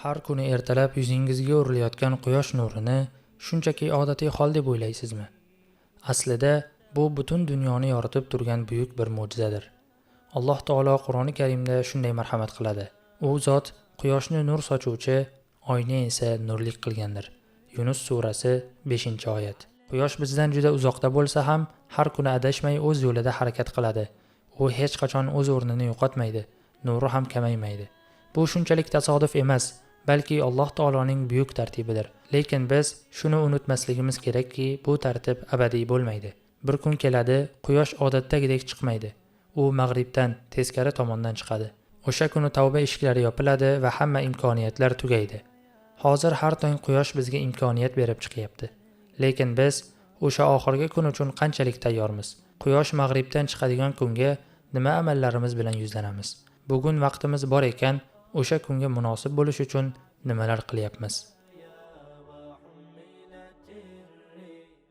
Har kuni ertalab yuzingizga urilayotgan quyosh nurini shunchaki odatiy hol deb o'ylaysizmi? Aslida bu butun dunyoni yoritib turgan buyuk bir mo'jizadir. Alloh taolo Qur'oni Karimda shunday marhamat qiladi. U zot quyoshni nur sochuvchi, oyni esa nurlik qilgandir. Yunus surasi 5-oyat. Quyosh bizdan juda uzoqda bo'lsa ham har kuni adashmay o'z yo'lida harakat qiladi. U hech qachon o'z o'rnini yo'qotmaydi, nuri ham kamaymaydi. Bu shunchalik tasodif emas, balki Alloh taoloning buyuk tartibidir. Lekin biz shuni unutmasligimiz kerakki, bu tartib abadiy bo'lmaydi. Bir kun keladi, quyosh odatdagidek chiqmaydi. U mag'ribdan teskari tomondan chiqadi. O'sha kuni tavba eshiklari yopiladi va hamma imkoniyatlar tugaydi. Hozir har tong quyosh bizga imkoniyat berib chiqyapti. Lekin biz o'sha oxirgi kun uchun qanchalik tayyormiz? Quyosh mag'ribdan chiqadigan kunga nima amallarimiz bilan yuzlanamiz? Bugun vaqtimiz bor ekan, o'sha kunga munosib bo'lish uchun nimalar qilyapmiz?